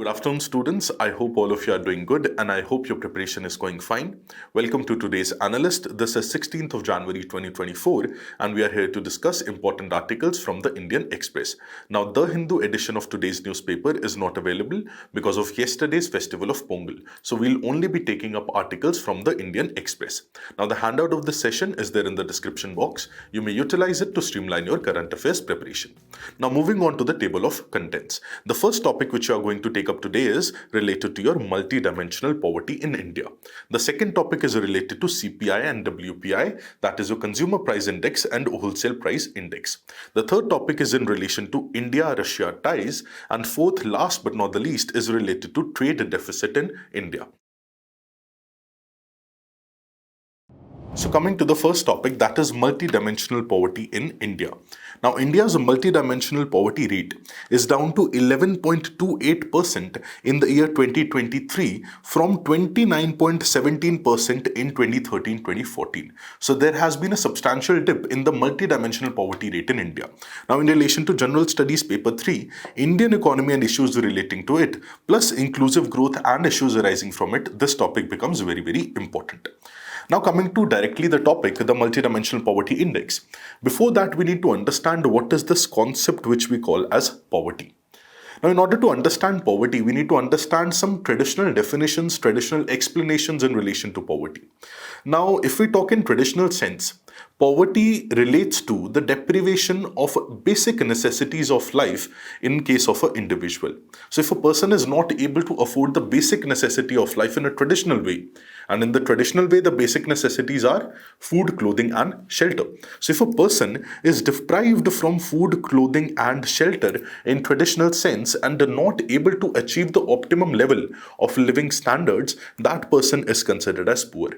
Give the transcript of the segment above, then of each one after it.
Good afternoon, students. I hope all of you are doing good and I hope your preparation is going fine. Welcome to today's Analyst. This is 16th of January 2024 and we are here to discuss important articles from the Indian Express. Now, the Hindu edition of today's newspaper is not available because of yesterday's festival of Pongal. So, we'll only be taking up articles from the Indian Express. Now, the handout of this session is there in the description box. You may utilize it to streamline your current affairs preparation. Now, moving on to the table of contents. The first topic which you are going to take up today is related to your multidimensional poverty in India. The second topic is related to CPI and WPI, that is your consumer price index and wholesale price index. The third topic is in relation to India-Russia ties, and fourth, last but not the least, is related to trade deficit in India. So coming to the first topic, that is multidimensional poverty in India. Now, India's multidimensional poverty rate is down to 11.28% in the year 2023 from 29.17% in 2013-2014. So there has been a substantial dip in the multidimensional poverty rate in India. Now, in relation to General Studies Paper 3, Indian economy and issues relating to it, plus inclusive growth and issues arising from it, this topic becomes very, very important. Now coming to directly the topic, the multidimensional poverty index. Before that, we need to understand what is this concept which we call as poverty. Now, in order to understand poverty, we need to understand some traditional definitions, traditional explanations in relation to poverty. Now, if we talk in traditional sense, poverty relates to the deprivation of basic necessities of life in case of an individual. So if a person is not able to afford the basic necessity of life in a traditional way, and in the traditional way, the basic necessities are food, clothing, and shelter. So if a person is deprived from food, clothing, and shelter in traditional sense and not able to achieve the optimum level of living standards, that person is considered as poor.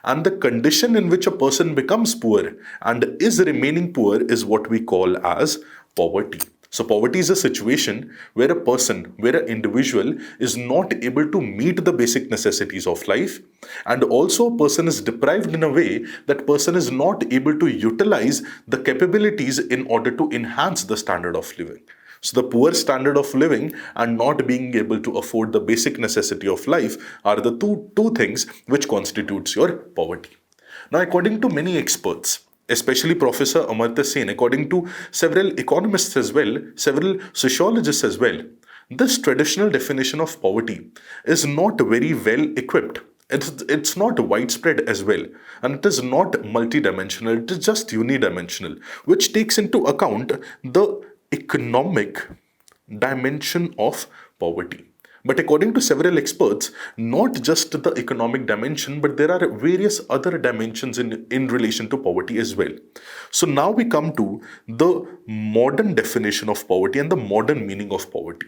And the condition in which a person becomes poor and is remaining poor is what we call as poverty. So poverty is a situation where a person, where an individual is not able to meet the basic necessities of life, and also a person is deprived in a way that person is not able to utilize the capabilities in order to enhance the standard of living. So the poor standard of living and not being able to afford the basic necessity of life are the two things which constitutes your poverty. Now, according to many experts, especially Professor Amartya Sen, according to several economists as well, several sociologists as well, this traditional definition of poverty is not very well equipped. It's not widespread as well, and it is not multidimensional, it is just unidimensional, which takes into account the economic dimension of poverty. But according to several experts, not just the economic dimension, but there are various other dimensions in relation to poverty as well. So now we come to the modern definition of poverty and the modern meaning of poverty.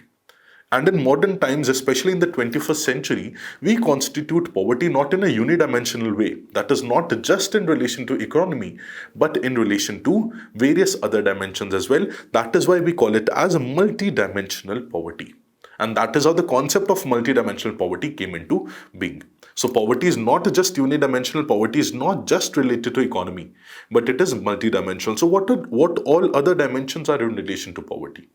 And in modern times, especially in the 21st century, we constitute poverty not in a unidimensional way. That is not just in relation to economy, but in relation to various other dimensions as well. That is why we call it as a multidimensional poverty. And that is how the concept of multidimensional poverty came into being. So poverty is not just unidimensional, poverty is not just related to economy, but it is multidimensional. So what all other dimensions are in relation to poverty?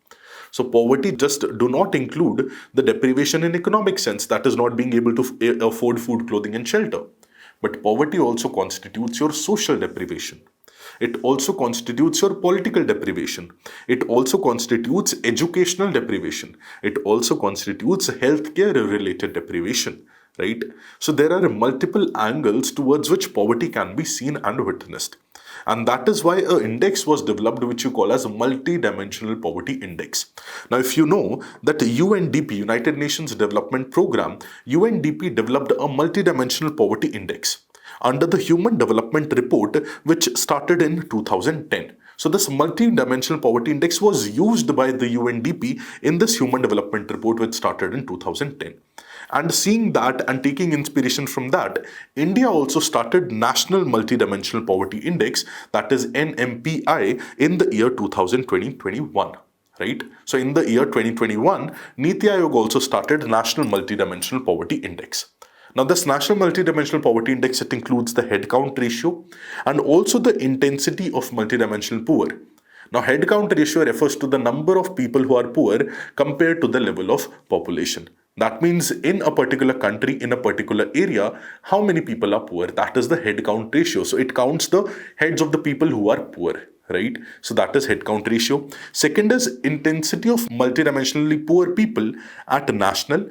So poverty just do not include the deprivation in economic sense, that is not being able to afford food, clothing, and shelter. But poverty also constitutes your social deprivation. It also constitutes your political deprivation. It also constitutes educational deprivation. It also constitutes healthcare related deprivation, right? So there are multiple angles towards which poverty can be seen and witnessed. And that is why an index was developed which you call as a multi-dimensional poverty index. Now, if you know that UNDP, United Nations Development Programme, UNDP developed a multi-dimensional poverty index under the Human Development Report, which started in 2010. So this multi-dimensional poverty index was used by the UNDP in this Human Development Report, which started in 2010. And seeing that and taking inspiration from that, India also started National Multidimensional Poverty Index, that is NMPI, in the year 2020-21. Right? So in the year 2021, Niti Aayog also started National Multidimensional Poverty Index. Now, this National Multidimensional Poverty Index, it includes the head count ratio and also the intensity of multidimensional poor. Now, head count ratio refers to the number of people who are poor compared to the level of population. That means in a particular country, in a particular area, how many people are poor? That is the head count ratio. So it counts the heads of the people who are poor, right? So that is head count ratio. Second is intensity of multidimensionally poor people at national,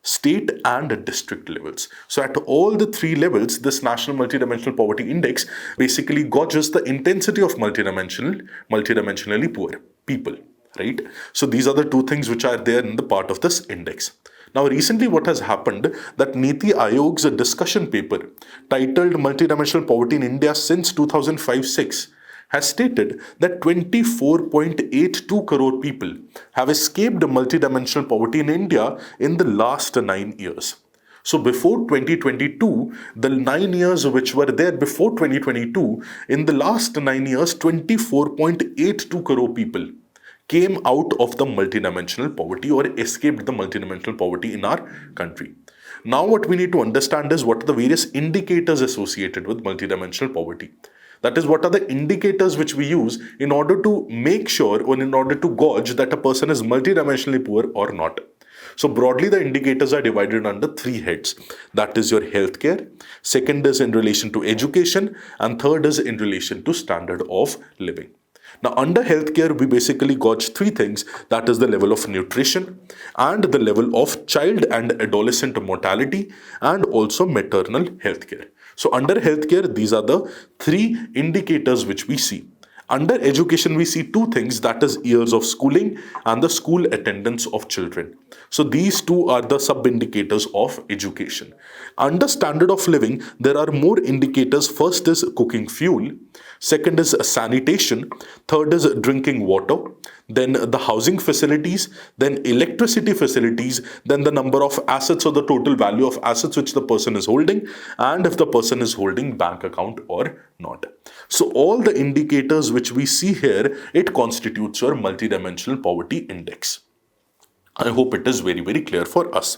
state and district levels. So at all the three levels, this National Multidimensional Poverty Index basically gauges the intensity of multidimensionally poor people, right? So these are the two things which are there in the part of this index. Now recently what has happened that Niti Aayog's discussion paper titled Multidimensional Poverty in India since 2005-6 has stated that 24.82 crore people have escaped multidimensional poverty in India in the last 9 years. So before 2022, the 9 years which were there before 2022, in the last 9 years, 24.82 crore people came out of the multidimensional poverty or escaped the multidimensional poverty in our country. Now what we need to understand is what are the various indicators associated with multidimensional poverty. That is, what are the indicators which we use in order to make sure or in order to gauge that a person is multidimensionally poor or not. So broadly, the indicators are divided under three heads. That is your healthcare, second is in relation to education, and third is in relation to standard of living. Now, under healthcare, we basically gauge three things. That is the level of nutrition and the level of child and adolescent mortality and also maternal healthcare. So under healthcare, these are the three indicators which we see. Under education, we see two things, that is years of schooling and the school attendance of children. So these two are the sub-indicators of education. Under standard of living, there are more indicators. First is cooking fuel, second is sanitation, third is drinking water, then the housing facilities, then electricity facilities, then the number of assets or the total value of assets which the person is holding, and if the person is holding bank account or not. So all the indicators which we see here, it constitutes your multidimensional poverty index. I hope it is very, very clear for us.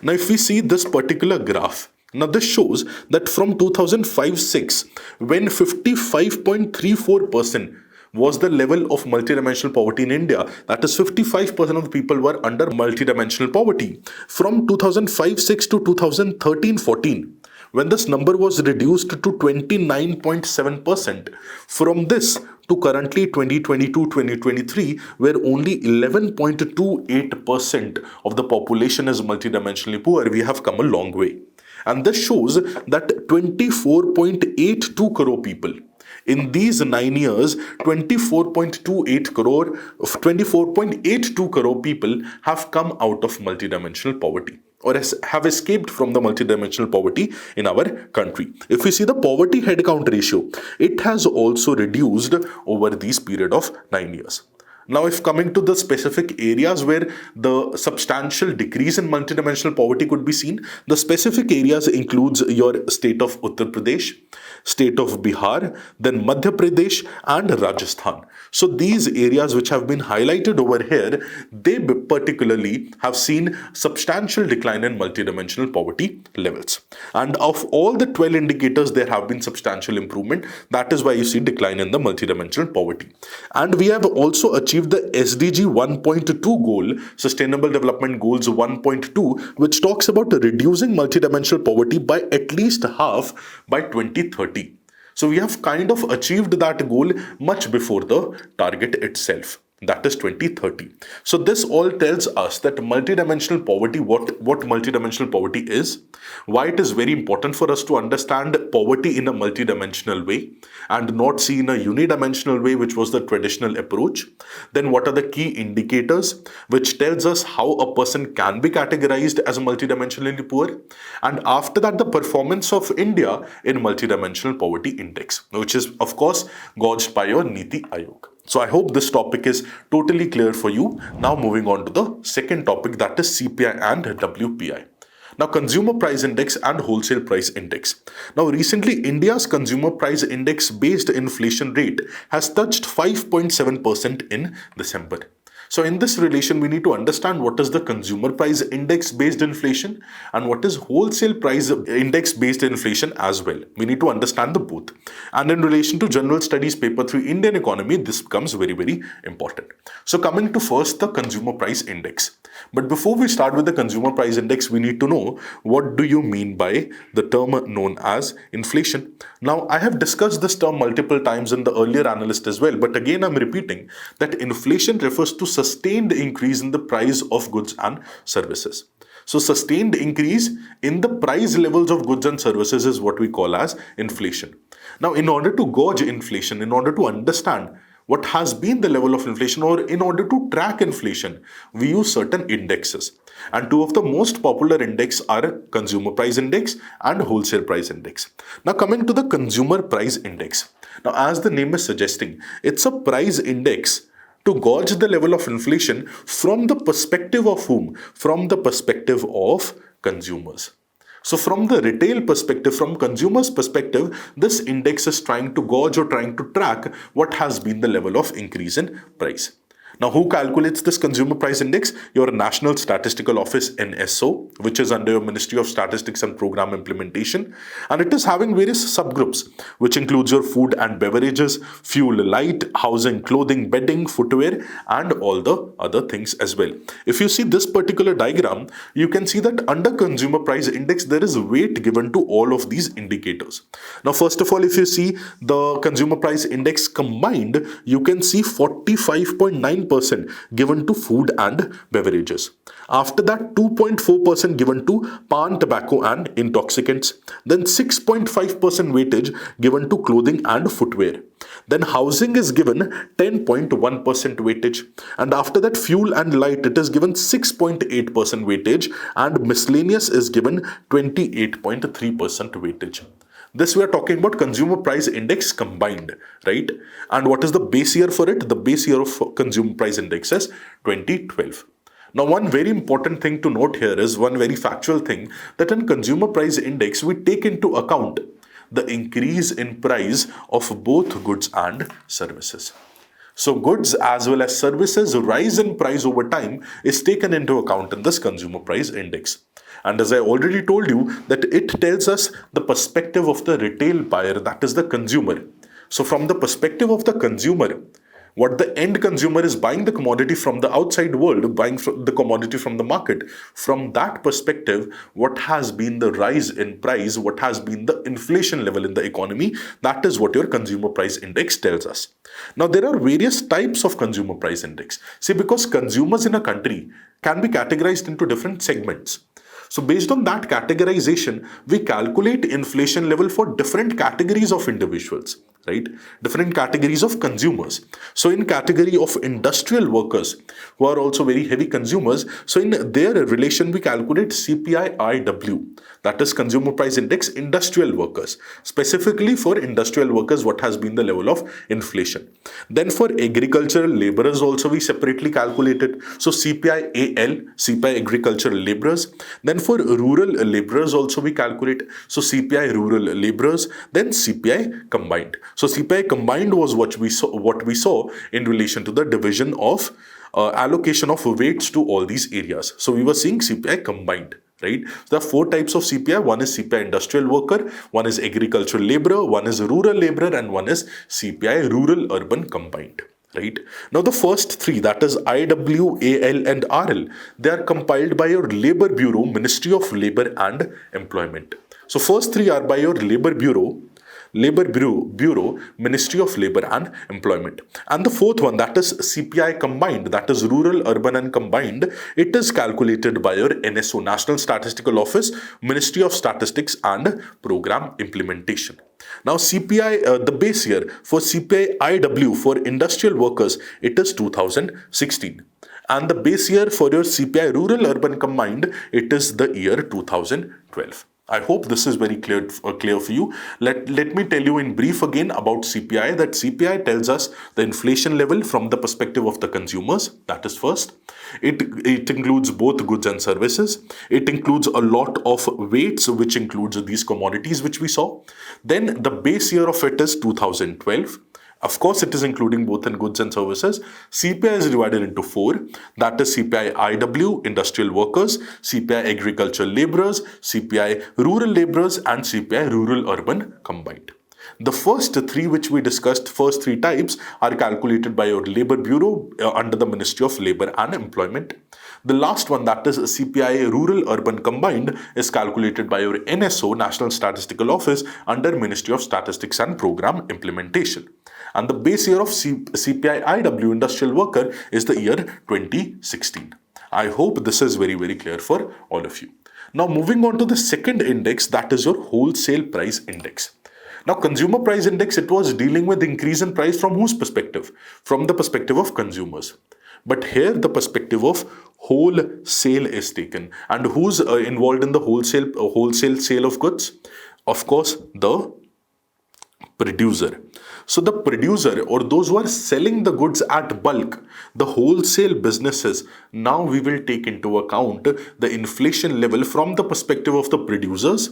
Now, if we see this particular graph, now this shows that from 2005-6, when 55.34% was the level of multidimensional poverty in India, that is 55% of the people were under multidimensional poverty. From 2005-6 to 2013-14, when this number was reduced to 29.7%, from this to currently 2022-2023, where only 11.28% of the population is multidimensionally poor, we have come a long way. And this shows that 24.82 crore people in these 9 years, 24.82 crore people have come out of multidimensional poverty or have escaped from the multidimensional poverty in our country. If we see the poverty headcount ratio, it has also reduced over this period of 9 years. Now, if coming to the specific areas where the substantial decrease in multidimensional poverty could be seen, the specific areas includes your state of Uttar Pradesh, state of Bihar, then Madhya Pradesh and Rajasthan. So these areas which have been highlighted over here, they particularly have seen substantial decline in multidimensional poverty levels. And of all the 12 indicators, there have been substantial improvement. That is why you see decline in the multidimensional poverty. And we have also achieved the SDG 1.2 goal, Sustainable Development Goals 1.2, which talks about reducing multidimensional poverty by at least half by 2030. So we have kind of achieved that goal much before the target itself. That is 2030. So this all tells us that multidimensional poverty, what multidimensional poverty is, why it is very important for us to understand poverty in a multidimensional way and not see in a unidimensional way, which was the traditional approach. Then what are the key indicators which tells us how a person can be categorized as multidimensionally poor. And after that, the performance of India in multidimensional poverty index, which is of course gauged by your Niti Aayog. So I hope this topic is totally clear for you. Now moving on to the second topic, that is CPI and WPI. Now, Consumer Price Index and Wholesale Price Index. Now, recently, India's Consumer Price Index based inflation rate has touched 5.7% in December. So in this relation, we need to understand what is the consumer price index based inflation and what is wholesale price index based inflation as well. We need to understand the both. And in relation to general studies paper 3 Indian economy, this becomes very, very important. So coming to first the consumer price index. But before we start with the consumer price index, we need to know what do you mean by the term known as inflation. Now, I have discussed this term multiple times in the earlier analyst as well, but again, I'm repeating that inflation refers to sustained increase in the price of goods and services. So sustained increase in the price levels of goods and services is what we call as inflation. Now, in order to gauge inflation, in order to understand what has been the level of inflation, or in order to track inflation, we use certain indexes. And two of the most popular index are consumer price index and wholesale price index. Now coming to the consumer price index. Now as the name is suggesting, it's a price index to gauge the level of inflation from the perspective of whom? From the perspective of consumers. So from the retail perspective, from consumers' perspective, this index is trying to gauge or trying to track what has been the level of increase in price. Now, who calculates this consumer price index? Your National Statistical Office, NSO, which is under your Ministry of Statistics and Program Implementation. And it is having various subgroups, which includes your food and beverages, fuel, light, housing, clothing, bedding, footwear, and all the other things as well. If you see this particular diagram, you can see that under consumer price index, there is weight given to all of these indicators. Now, first of all, if you see the consumer price index combined, you can see 45.9% given to food and beverages. After that, 2.4% given to pan, tobacco and intoxicants. Then 6.5% weightage given to clothing and footwear. Then housing is given 10.1% weightage. And after that, fuel and light, it is given 6.8% weightage, and miscellaneous is given 28.3% weightage. This we are talking about consumer price index combined, right? And what is the base year for it? The base year of consumer price index is 2012. Now, one very important thing to note here is one very factual thing, that in consumer price index, we take into account the increase in price of both goods and services. So goods as well as services rise in price over time is taken into account in this consumer price index. And as I already told you, that it tells us the perspective of the retail buyer, that is the consumer. So from the perspective of the consumer, what the end consumer is buying the commodity from the outside world, buying the commodity from the market. From that perspective, what has been the rise in price, what has been the inflation level in the economy, that is what your consumer price index tells us. Now, there are various types of consumer price index. See, because consumers in a country can be categorized into different segments. So based on that categorization, we calculate inflation level for different categories of individuals, right? Different categories of consumers. So in category of industrial workers, who are also very heavy consumers, so in their relation, we calculate CPI-IW, that is Consumer Price Index, industrial workers. Specifically for industrial workers, what has been the level of inflation. Then for agricultural laborers also, we separately calculate it. So CPI-AL, CPI agricultural laborers. Then for rural laborers also we calculate. So CPI rural laborers, then CPI combined. So CPI combined was what we saw in relation to the division of allocation of weights to all these areas. So we were seeing CPI combined. Right? So there are four types of CPI. One is CPI industrial worker, one is agricultural laborer, one is rural laborer, and one is CPI rural urban combined. Right? Now the first three, that is IW, AL and RL, they are compiled by your Labor Bureau, Ministry of Labor and Employment. So first three are by your Labor Bureau, Ministry of Labor and Employment. And the fourth one, that is CPI combined, that is rural, urban and combined, it is calculated by your NSO, National Statistical Office, Ministry of Statistics and Program Implementation. Now CPI, the base year for CPI IW for industrial workers, it is 2016. And the base year for your CPI rural, urban combined, it is the year 2012. I hope this is very clear for you. Let me tell you in brief again about CPI, that CPI tells us the inflation level from the perspective of the consumers. That is first. It includes both goods and services. It includes a lot of weights, which includes these commodities which we saw. Then the base year of it is 2012. Of course, it is including both in goods and services. CPI is divided into four. That is CPI IW, industrial workers, CPI agricultural laborers, CPI rural laborers, and CPI rural urban combined. The first three which we discussed, first three types, are calculated by your Labor Bureau under the Ministry of Labor and Employment. The last one, that is CPI rural urban combined, is calculated by your NSO, National Statistical Office, under Ministry of Statistics and Program Implementation. And the base year of CPI IW, industrial worker, is the year 2016. I hope this is very, very clear for all of you. Now moving on to the second index, that is your wholesale price index. Now, consumer price index, it was dealing with increase in price from whose perspective? From the perspective of consumers. But here the perspective of wholesale is taken. And who's involved in the wholesale sale of goods? Of course, the producer. So the producer, or those who are selling the goods at bulk, the wholesale businesses, now we will take into account the inflation level from the perspective of the producers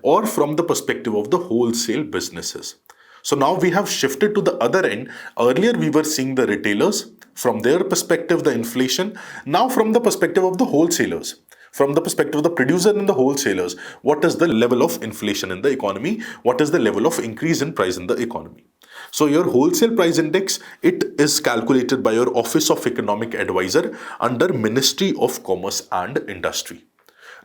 or from the perspective of the wholesale businesses. So now we have shifted to the other end. Earlier we were seeing the retailers, from their perspective the inflation. Now from the perspective of the wholesalers, from the perspective of the producer and the wholesalers, what is the level of inflation in the economy? What is the level of increase in price in the economy? So your wholesale price index, it is calculated by your Office of Economic Advisor under Ministry of Commerce and Industry.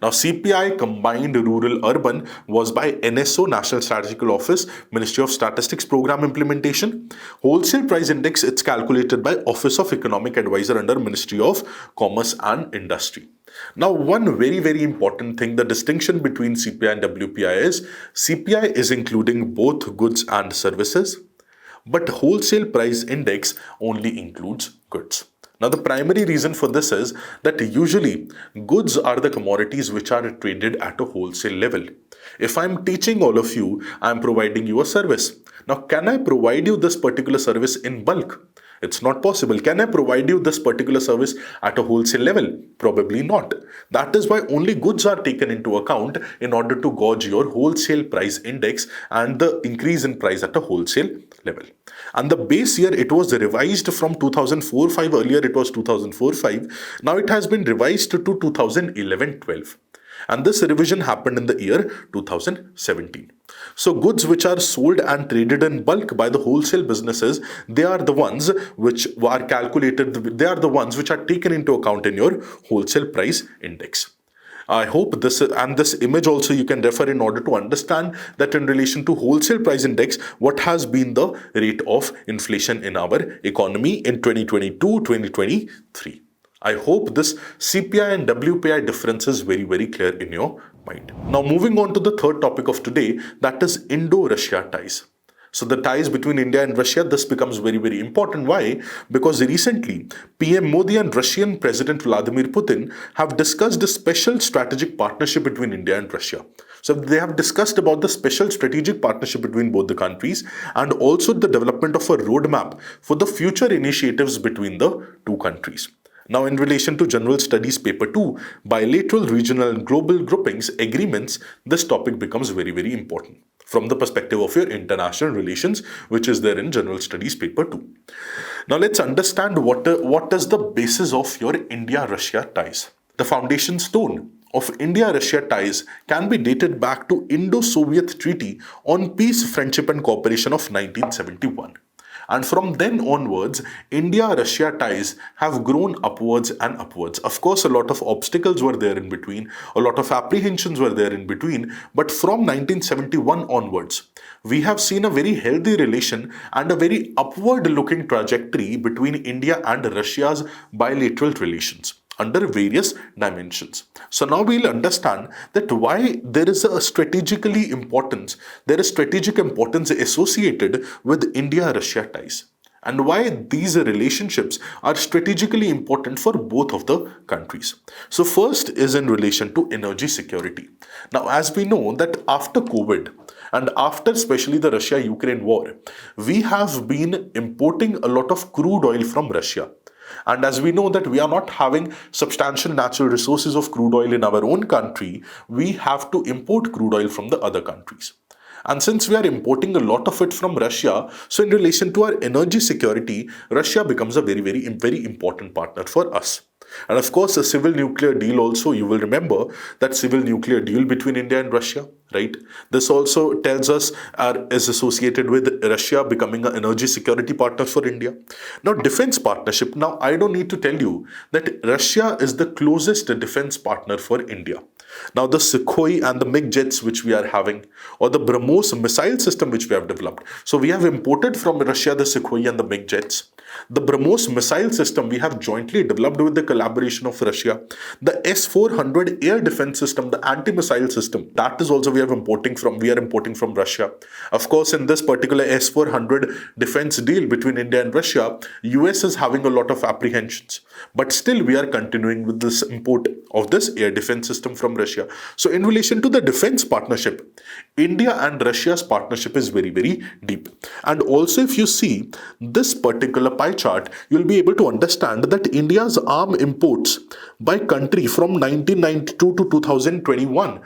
Now, CPI combined rural urban was by NSO, National Statistical Office, Ministry of Statistics Program Implementation. Wholesale price index, it's calculated by Office of Economic Advisor under Ministry of Commerce and Industry. Now, one very, very important thing, the distinction between CPI and WPI is CPI is including both goods and services, but wholesale price index only includes goods. Now, the primary reason for this is that usually goods are the commodities which are traded at a wholesale level. If I'm teaching all of you, I'm providing you a service. Now, can I provide you this particular service in bulk? It's not possible. Can I provide you this particular service at a wholesale level? Probably not. That is why only goods are taken into account in order to gauge your wholesale price index and the increase in price at a wholesale level. And the base year, it was revised from 2004-05. Earlier it was 2004-05. Now it has been revised to 2011-12. And this revision happened in the year 2017. So goods which are sold and traded in bulk by the wholesale businesses, they are the ones which are calculated, they are the ones which are taken into account in your wholesale price index. I hope this, and this image also you can refer in order to understand that in relation to wholesale price index, what has been the rate of inflation in our economy in 2022-2023. I hope this CPI and WPI difference is very, very clear in your mind. Now moving on to the third topic of today, that is Indo-Russia ties. So the ties between India and Russia, this becomes very, very important. Why? Because recently, PM Modi and Russian President Vladimir Putin have discussed a special strategic partnership between India and Russia. So they have discussed about the special strategic partnership between both the countries and also the development of a roadmap for the future initiatives between the two countries. Now, in relation to General Studies Paper 2, bilateral, regional and global groupings, agreements, this topic becomes very, very important from the perspective of your international relations, which is there in General Studies Paper 2. Now, let's understand what is the basis of your India-Russia ties. The foundation stone of India-Russia ties can be dated back to Indo-Soviet Treaty on Peace, Friendship and Cooperation of 1971. And from then onwards, India-Russia ties have grown upwards and upwards. Of course, a lot of obstacles were there in between, a lot of apprehensions were there in between, but from 1971 onwards, we have seen a very healthy relation and a very upward-looking trajectory between India and Russia's bilateral relations under various dimensions. So now we'll understand that why there is a strategic importance associated with India-Russia ties and why these relationships are strategically important for both of the countries. So first is in relation to energy security. Now, as we know that after COVID, and after especially the Russia-Ukraine war, we have been importing a lot of crude oil from Russia. And as we know that we are not having substantial natural resources of crude oil in our own country, we have to import crude oil from the other countries. And since we are importing a lot of it from Russia, so in relation to our energy security, Russia becomes a very important partner for us. And of course, a civil nuclear deal also, you will remember that civil nuclear deal between India and Russia, right? This also tells us is associated with Russia becoming an energy security partner for India. Now, defense partnership. Now, I don't need to tell you that Russia is the closest defense partner for India. Now, the Sukhoi and the MiG jets which we are having, or the BrahMos missile system which we have developed. So, we have imported from Russia the Sukhoi and the MiG jets. The BrahMos missile system we have jointly developed with the collaboration of Russia. The S-400 air defense system, the anti-missile system, that is also we are importing from Russia. Of course, in this particular S-400 defense deal between India and Russia, US is having a lot of apprehensions. But still, we are continuing with this import of this air defense system from Russia. So, in relation to the defense partnership, India and Russia's partnership is very deep. And also, if you see this particular pie chart, you'll be able to understand that India's arms imports by country from 1992 to 2021,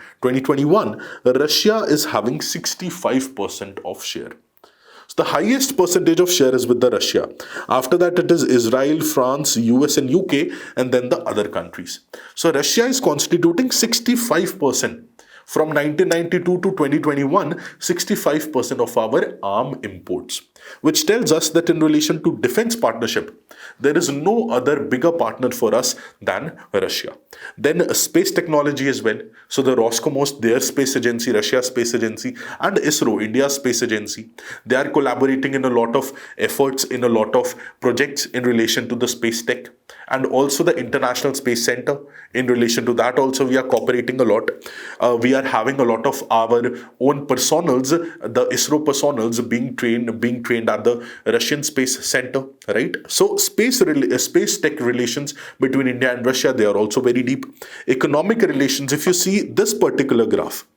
Russia is having 65% of share. So the highest percentage of share is with the Russia. After that, it is Israel, France, US and UK, and then the other countries. So Russia is constituting 65%. From 1992 to 2021, 65% of our arm imports, which tells us that in relation to defense partnership, there is no other bigger partner for us than Russia. Then space technology as well. So the Roscosmos, their space agency, Russia's space agency, and ISRO, India's space agency, they are collaborating in a lot of efforts, in a lot of projects in relation to the space tech. And also the International Space Center. In relation to that also, we are cooperating a lot. We are having a lot of our own personals, the ISRO personals being trained at the Russian Space Center, right? So space tech relations between India and Russia, they are also very deep. Economic relations, if you see this particular graph,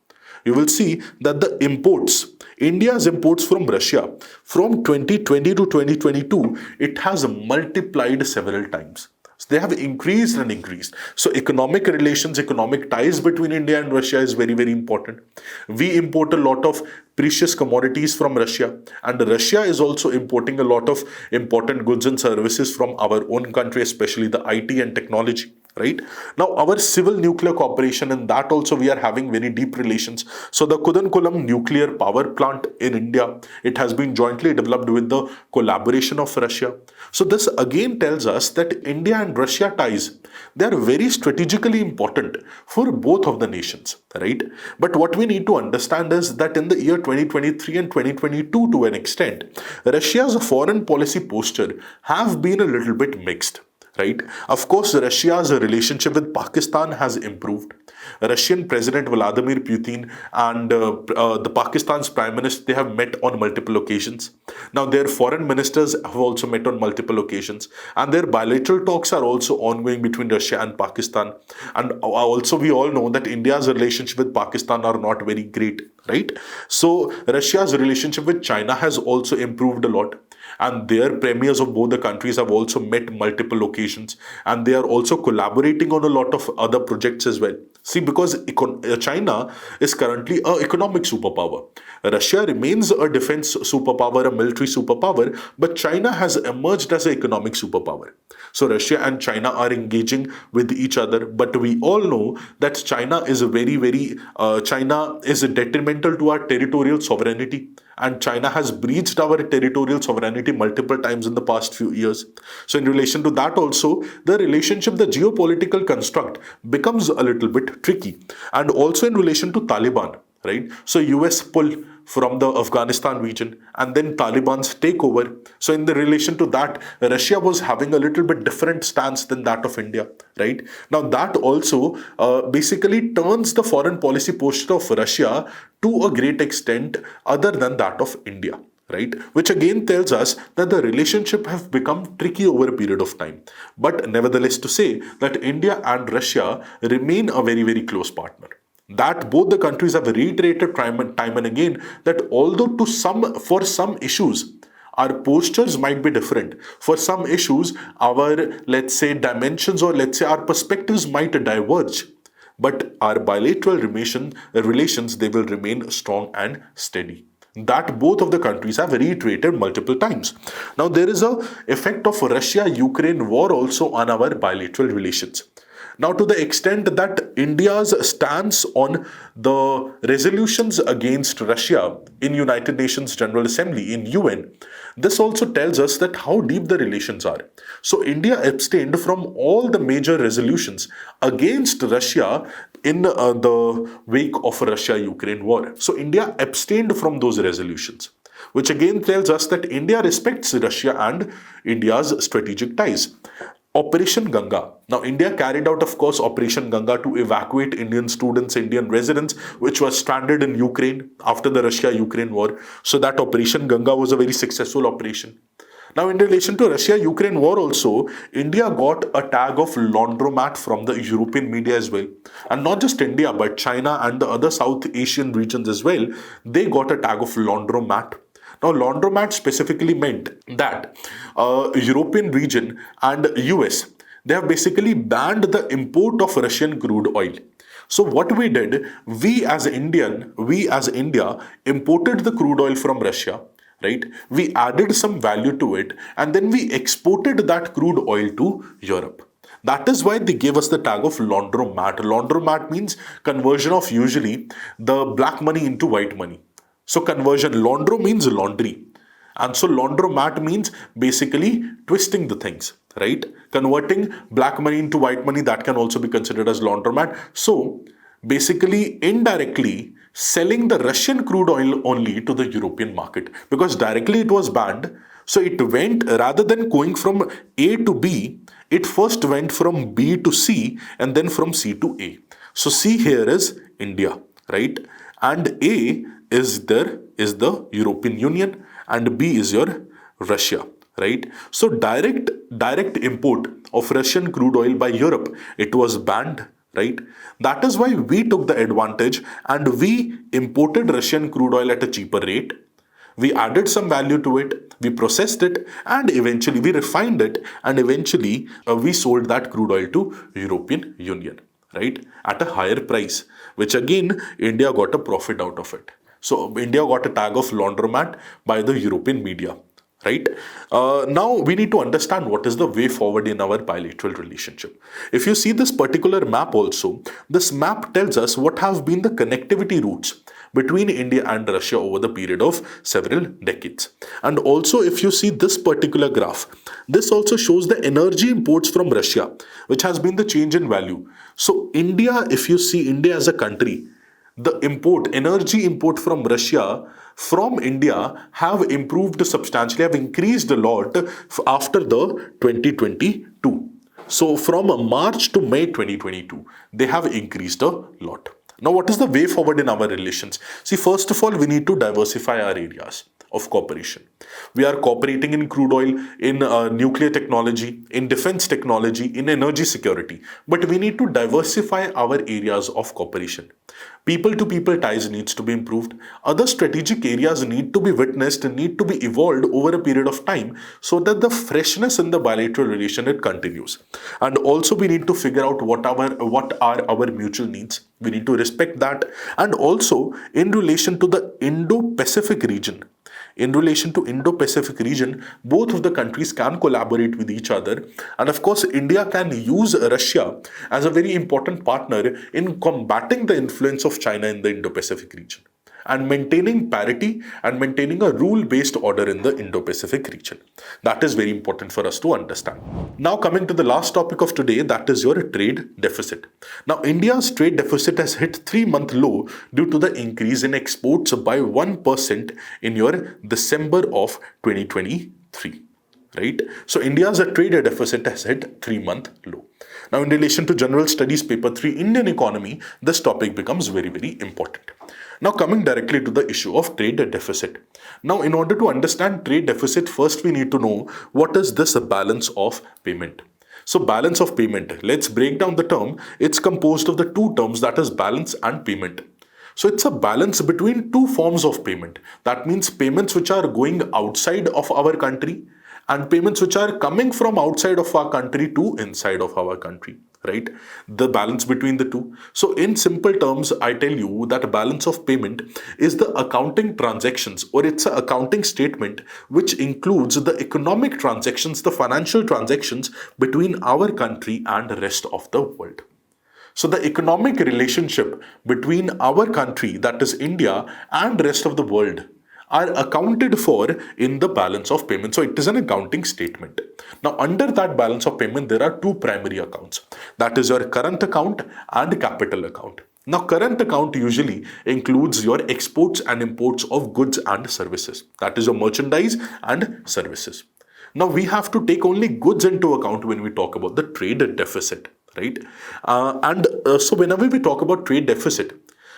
you will see that the imports, India's imports from Russia from 2020 to 2022, it has multiplied several times. So they have increased and increased. So economic relations, economic ties between India and Russia is very important. We import a lot of precious commodities from Russia, and Russia is also importing a lot of important goods and services from our own country, especially the IT and technology. Right now, our civil nuclear cooperation, and that also we are having very deep relations. So the Kudankulam nuclear power plant in India, it has been jointly developed with the collaboration of Russia. So this again tells us that India and Russia ties, they are very strategically important for both of the nations, right? But what we need to understand is that in the year 2023 and 2022, to an extent, Russia's foreign policy posture have been a little bit mixed. Right? Of course, Russia's relationship with Pakistan has improved. Russian President Vladimir Putin and the Pakistan's Prime Minister, they have met on multiple occasions. Now, their foreign ministers have also met on multiple occasions, and their bilateral talks are also ongoing between Russia and Pakistan. And also, we all know that India's relationship with Pakistan are not very great, right? So, Russia's relationship with China has also improved a lot. And their premiers of both the countries have also met multiple occasions, and they are also collaborating on a lot of other projects as well. See, because China is currently an economic superpower. Russia remains a defense superpower, a military superpower, but China has emerged as an economic superpower. So Russia and China are engaging with each other, but we all know that China is China is detrimental to our territorial sovereignty. And China has breached our territorial sovereignty multiple times in the past few years. So in relation to that also, the relationship, the geopolitical construct becomes a little bit tricky. And also in relation to Taliban, right? So US pull from the Afghanistan region, and then Taliban's takeover. So in the relation to that, Russia was having a little bit different stance than that of India, right? Now that also basically turns the foreign policy posture of Russia to a great extent other than that of India. Right, which again tells us that the relationship have become tricky over a period of time. But nevertheless, to say that India and Russia remain a very close partner. That both the countries have reiterated time and again that although for some issues, our postures might be different. For some issues, our, let's say, dimensions, or let's say our perspectives might diverge. but our bilateral relations, they will remain strong and steady. That both of the countries have reiterated multiple times. Now, there is a effect of Russia-Ukraine war also on our bilateral relations. Now, to the extent that India's stance on the resolutions against Russia in United Nations General Assembly, in UN, this also tells us that how deep the relations are. So India abstained from all the major resolutions against Russia in the wake of Russia-Ukraine war. So India abstained from those resolutions, which again tells us that India respects Russia and India's strategic ties. Operation Ganga. Now, India carried out, of course, Operation Ganga to evacuate Indian students, Indian residents, which were stranded in Ukraine after the Russia-Ukraine war. So that Operation Ganga was a very successful operation. Now, in relation to Russia-Ukraine war also, India got a tag of laundromat from the European media as well. And not just India, but China and the other South Asian regions as well, they got a tag of laundromat. Now, laundromat specifically meant that European region and US, they have basically banned the import of Russian crude oil. So what we did, we as India imported the crude oil from Russia, right? We added some value to it, and then we exported that crude oil to Europe. That is why they gave us the tag of laundromat. Laundromat means conversion of usually the black money into white money. So conversion, laundro means laundry. And so laundromat means basically twisting the things, right? Converting black money into white money, that can also be considered as laundromat. So basically indirectly selling the Russian crude oil only to the European market, because directly it was banned. So it went, rather than going from A to B, it first went from B to C and then from C to A. So C here is India, right? And A is the European Union, and B is your Russia, right? So direct import of Russian crude oil by Europe, it was banned, right? That is why we took the advantage and we imported Russian crude oil at a cheaper rate. We added some value to it, we processed it, and eventually we refined it, and eventually we sold that crude oil to European Union, right, at a higher price, which again India got a profit out of it. So India got a tag of laundromat by the European media, right? Now we need to understand what is the way forward in our bilateral relationship. If you see this particular map also, this map tells us what have been the connectivity routes between India and Russia over the period of several decades. And also if you see this particular graph, this also shows the energy imports from Russia, which has been the change in value. So India, if you see India as a country, the energy import from Russia from India have improved substantially, have increased a lot after the 2022. So from March to May 2022, they have increased a lot. Now, what is the way forward in our relations? See, first of all, we need to diversify our areas of cooperation. We are cooperating in crude oil, in nuclear technology, in defense technology, in energy security. But we need to diversify our areas of cooperation. People-to-people ties needs to be improved. Other strategic areas need to be witnessed and need to be evolved over a period of time so that the freshness in the bilateral relation, it continues. And also we need to figure out what are our mutual needs. We need to respect that. And also in relation to the Indo-Pacific region, both of the countries can collaborate with each other. And of course, India can use Russia as a very important partner in combating the influence of China in the Indo-Pacific region, and maintaining parity and maintaining a rule-based order in the Indo-Pacific region. That is very important for us to understand. Now coming to the last topic of today, that is your trade deficit. Now India's trade deficit has hit 3-month low due to the increase in exports by 1% in your December of 2023. Right? So India's trade deficit has hit 3-month low. Now in relation to General Studies Paper 3 Indian Economy, this topic becomes very, very important. Now coming directly to the issue of trade deficit. Now in order to understand trade deficit, first we need to know what is this balance of payment. So balance of payment, let's break down the term. It's composed of the two terms, that is balance and payment. So it's a balance between two forms of payment. That means payments which are going outside of our country and payments which are coming from outside of our country to inside of our country, right? The balance between the two. So in simple terms, I tell you that balance of payment is the accounting transactions, or it's an accounting statement which includes the economic transactions, the financial transactions between our country and the rest of the world. So the economic relationship between our country, that is India, and rest of the world are accounted for in the balance of payment. So it is an accounting statement. Now under that balance of payment, there are two primary accounts. That is your current account and capital account. Now current account usually includes your exports and imports of goods and services. That is your merchandise and services. Now we have to take only goods into account when we talk about the trade deficit, right? So whenever we talk about trade deficit,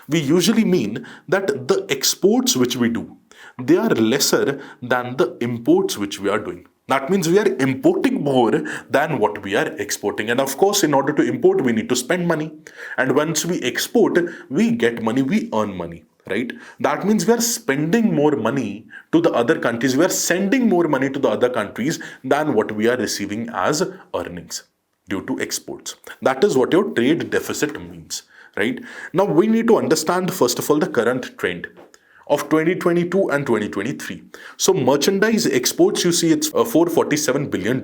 we usually mean that the exports which we do, they are lesser than the imports which we are doing. That means we are importing more than what we are exporting. And of course, in order to import, we need to spend money. And once we export, we get money, we earn money, right? That means we are spending more money to the other countries. We are sending more money to the other countries than what we are receiving as earnings due to exports. That is what your trade deficit means, right? Now we need to understand, first of all, the current trend of 2022 and 2023. So merchandise exports, you see it's $447 billion.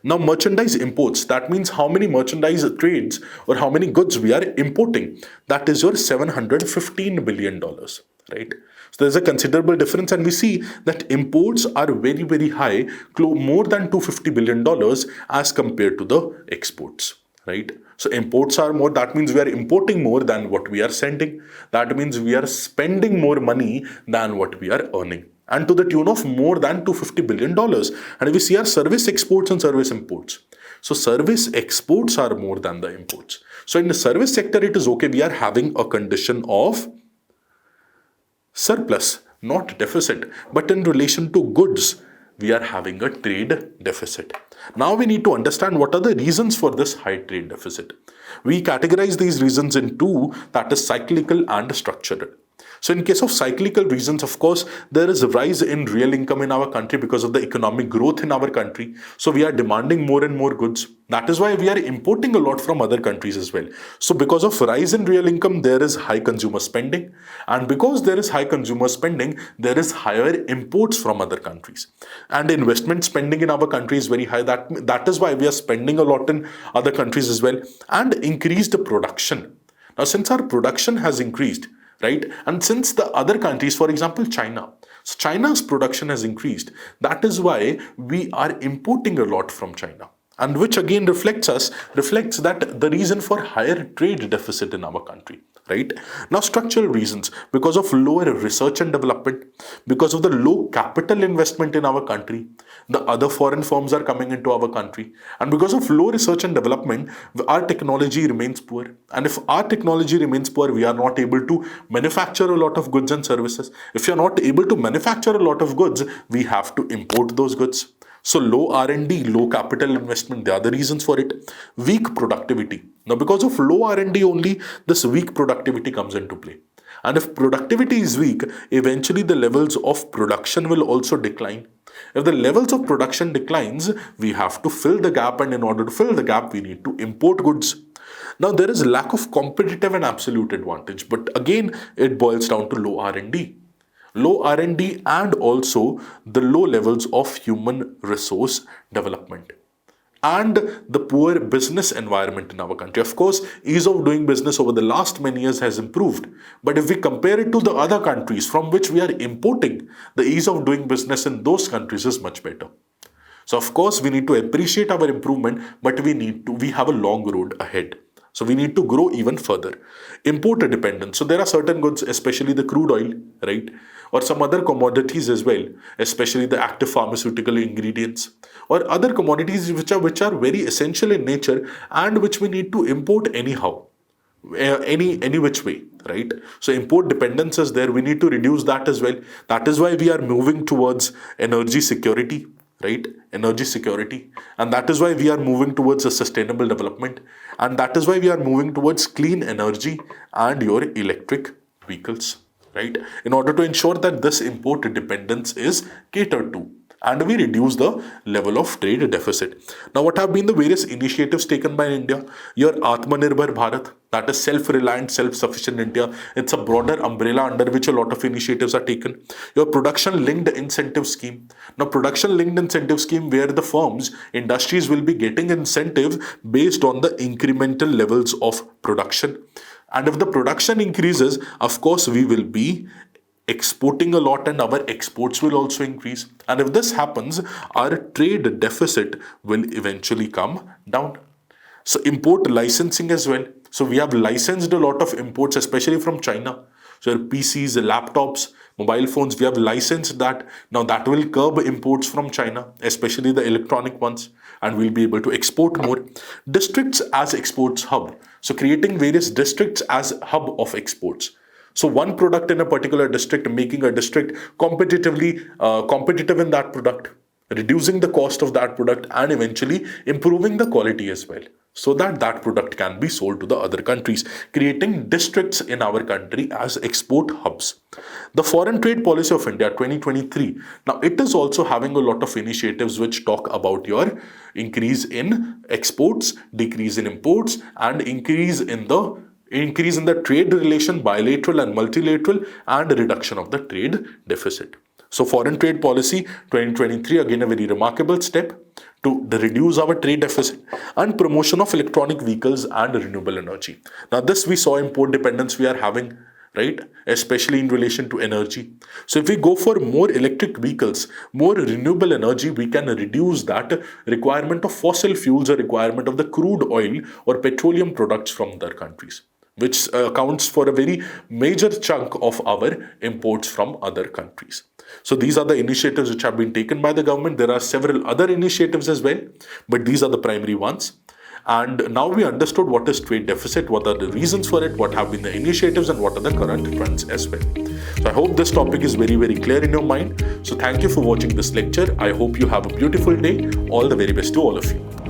Now merchandise imports, that means how many merchandise trades or how many goods we are importing. That is your $715 billion, right? So there's a considerable difference, and we see that imports are very, very high, more than $250 billion as compared to the exports, right? So imports are more, that means we are importing more than what we are sending. That means we are spending more money than what we are earning, and to the tune of more than $250 billion. And we see our service exports and service imports. So service exports are more than the imports. So in the service sector, it is okay. We are having a condition of surplus, not deficit. But in relation to goods, we are having a trade deficit. Now we need to understand what are the reasons for this high trade deficit. We categorize these reasons in two, that is cyclical and structural. So in case of cyclical reasons, of course, there is a rise in real income in our country because of the economic growth in our country. So we are demanding more and more goods. That is why we are importing a lot from other countries as well. So because of rise in real income, there is high consumer spending. And because there is high consumer spending, there is higher imports from other countries. And investment spending in our country is very high. That is why we are spending a lot in other countries as well. And increased production. Now, since our production has increased, right? And since the other countries, for example, China, so China's production has increased. That is why we are importing a lot from China. And which again reflects that the reason for higher trade deficit in our country, right? Now, structural reasons, because of lower research and development, because of the low capital investment in our country, the other foreign firms are coming into our country. And because of low research and development, our technology remains poor. And if our technology remains poor, we are not able to manufacture a lot of goods and services. If you are not able to manufacture a lot of goods, we have to import those goods. So low R&D, low capital investment, the other reasons for it. Weak productivity. Now because of low R&D only, this weak productivity comes into play. And if productivity is weak, eventually the levels of production will also decline. If the levels of production declines, we have to fill the gap, and in order to fill the gap, we need to import goods. Now there is lack of competitive and absolute advantage, but again, it boils down to low R&D. Low R&D and also the low levels of human resource development and the poor business environment in our country. Of course, ease of doing business over the last many years has improved. But if we compare it to the other countries from which we are importing, the ease of doing business in those countries is much better. So of course, we need to appreciate our improvement, but we have a long road ahead. So we need to grow even further. Import dependence. So there are certain goods, especially the crude oil, right? Or some other commodities as well, especially the active pharmaceutical ingredients or other commodities which are very essential in nature and which we need to import anyhow, any which way, right? So import dependence is there. We need to reduce that as well. That is why we are moving towards energy security, right? Energy security. And that is why we are moving towards a sustainable development. And that is why we are moving towards clean energy and your electric vehicles, right? In order to ensure that this import dependence is catered to. and we reduce the level of trade deficit. Now, what have been the various initiatives taken by India? Your Atmanirbhar Bharat, that is self-reliant, self-sufficient India. It's a broader umbrella under which a lot of initiatives are taken. Your production-linked incentive scheme. Now, production-linked incentive scheme where the firms, industries will be getting incentives based on the incremental levels of production. And if the production increases, of course, we will be exporting a lot and our exports will also increase. And if this happens, our trade deficit will eventually come down. So import licensing as well. So we have licensed a lot of imports, especially from China. So your PCs, laptops, mobile phones, we have licensed that. Now that will curb imports from China, especially the electronic ones, and we'll be able to export more. Districts as exports hub. So creating various districts as hub of exports. So one product in a particular district, making a district competitive in that product, reducing the cost of that product, and eventually improving the quality as well, so that that product can be sold to the other countries, creating districts in our country as export hubs. The foreign trade policy of India 2023. Now it is also having a lot of initiatives which talk about your increase in exports, decrease in imports, and increase in the trade relation, bilateral and multilateral, and reduction of the trade deficit. So foreign trade policy 2023, again a very remarkable step to reduce our trade deficit, and promotion of electronic vehicles and renewable energy. Now this we saw import dependence we are having, right? Especially in relation to energy. So if we go for more electric vehicles, more renewable energy, we can reduce that requirement of fossil fuels or requirement of the crude oil or petroleum products from other countries, which accounts for a very major chunk of our imports from other countries. So these are the initiatives which have been taken by the government. There are several other initiatives as well, but these are the primary ones. And now we understood what is trade deficit, what are the reasons for it, what have been the initiatives, and what are the current trends as well. So I hope this topic is very, very clear in your mind. So thank you for watching this lecture. I hope you have a beautiful day. All the very best to all of you.